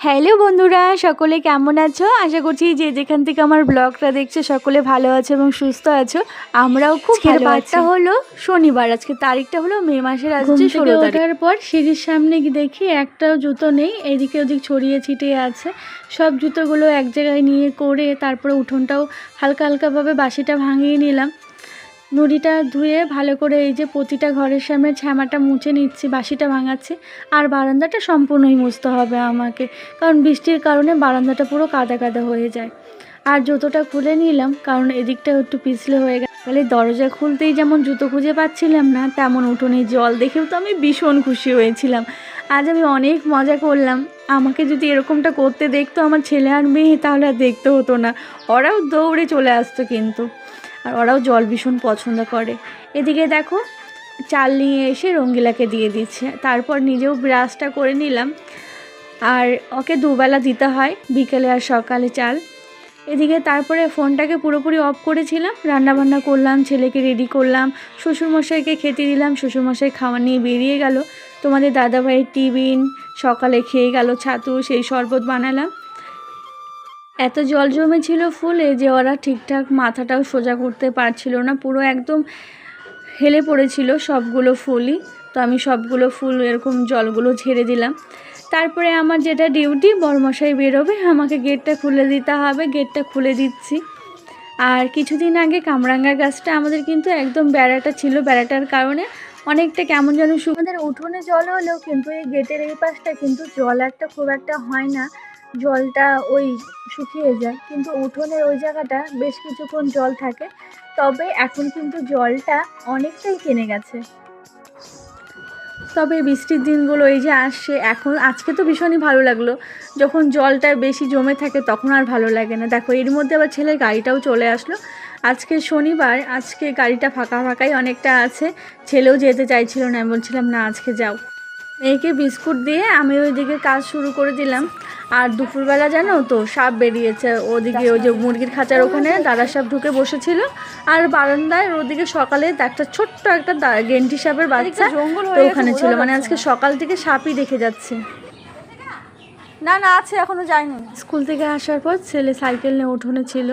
Hello বন্ধুরা, সকলে কেমন আছো? আশা করছি যে যেখান থেকে আমার ব্লগটা দেখছো সকলে ভালো আছো এবং সুস্থ আছো। আমরাও খুব ভালো আছি। বারটা হলো শনিবার, আজকে তারিখটা হলো মে মাসের আজকে 16 তারিখ। ওঠার পর সিঁড়ির সামনে গিয়ে দেখি একটাও জুতো নেই, এদিকে ওদিক ছড়িয়ে ছিটিয়ে আছে। সব জুতোগুলো এক জায়গায় নিয়ে করে তারপরে উঠোনটাও হালকা হালকাভাবে বাসিটা ভাঙিয়ে নিলাম। নুড়িটা ধুয়ে ভালো করে এই যে প্রতিটা ঘরের সামনে ছামাটা মুছে নিচ্ছি, বাসিটা ভাঙাচ্ছি। আর বারান্দাটা সম্পূর্ণই মুছতে হবে আমাকে, কারণ বৃষ্টির কারণে বারান্দাটা পুরো কাদা কাদা হয়ে যায়। আর জুতোটা খুলে নিলাম, কারণ এদিকটা একটু পিছলে হয়ে গেলে দরজা খুলতেই যেমন জুতো খুঁজে পাচ্ছিলাম না, তেমন উঠোনে জল দেখেও তো আমি ভীষণ খুশি হয়েছিলাম। আজ আমি অনেক মজা করলাম। আমাকে যদি এরকমটা করতে দেখতো আমার ছেলে আর মেয়ে, তাহলে আর দেখতে হতো না, ওরাও দৌড়ে চলে আসতো কিন্তু। আর ওরাও জল ভীষণ পছন্দ করে। এদিকে দেখো চাল নিয়ে এসে রঙ্গিলাকে দিয়ে দিচ্ছে, তারপর নিজেও ব্রাশটা করে নিলাম। আর ওকে দুবেলা দিতে হয়, বিকেলে আর সকালে চাল। এদিকে তারপরে ফোনটাকে পুরোপুরি অফ করেছিলাম, রান্নাবান্না করলাম, ছেলেকে রেডি করলাম, শ্বশুরমশাইকে খেতে দিলাম। শ্বশুরমশাই খাওয়া নিয়ে বেরিয়ে গেল। তোমাদের দাদাভাইয়ের টিফিন সকালে খেয়ে গেল ছাতু, সেই শরবত বানালাম। এত জল জমেছিল ফুলে যে ওরা ঠিকঠাক মাথাটাও সোজা করতে পারছিল না, পুরো একদম হেলে পড়েছিল সবগুলো ফুলই। তো আমি সবগুলো ফুল এরকম জলগুলো ঝেড়ে দিলাম। তারপরে আমার যেটা ডিউটি, বরমশাই বেরোবে, আমাকে গেটটা খুলে দিতে হবে, গেটটা খুলে দিচ্ছি। আর কিছুদিন আগে কামরাঙ্গা গাছটা আমাদের কিন্তু একদম বেড়াটা ছিল, বেড়াটার কারণে অনেকটা কেমন যেন আমাদের উঠোনে জল হলেও কিন্তু এই গেটের এই পাশটা কিন্তু জল খুব একটা হয় না, জলটা ওই শুকিয়ে যায়। কিন্তু উঠোনের ওই জায়গাটা বেশ কিছুক্ষণ জল থাকে। তবে এখন কিন্তু জলটা অনেকটাই কমে গেছে। তবে বৃষ্টির দিনগুলো এই যে আসছে এখন, আজকে তো ভীষণই ভালো লাগলো। যখন জলটা বেশি জমে থাকে তখন আর ভালো লাগে না। দেখো এর মধ্যে আবার ছেলের গাড়িটাও চলে আসলো। আজকে শনিবার, আজকে গাড়িটা ফাঁকা ফাঁকাই অনেকটা আছে। ছেলেও যেতে চাইছিল না, আমি বলছিলাম না আজকে যাও। মেয়েকে বিস্কুট দিয়ে আমি ওইদিকে কাজ শুরু করে দিলাম। আর দুপুরবেলা জানো তো সাপ বেরিয়েছে ওদিকে, ওই যে মুরগির খাঁচার ওখানে দাদা সাপ ঢুকে বসেছিল। আর বারান্দায় ওদিকে সকালে একটা ছোট্ট একটা গেন্টি সাপের বাচ্চা তো ওখানে ছিল। মানে আজকে সকাল থেকে সাপই দেখে যাচ্ছে। না না আছে, এখনো যায়নি। স্কুল থেকে আসার পর ছেলে সাইকেল নিয়ে উঠোনে ছিল,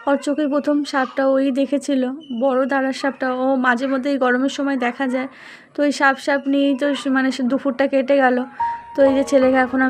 ওর চোখে প্রথম সাপটা ওই দেখেছিল, বড় দাঁড়ার সাপটা। ও মাঝে মধ্যে এই গরমের সময় দেখা যায়, তো ওই সাপ নিয়েই তো মানে দুপুরটা কেটে গেল। তো এই যে ছেলেকে এখন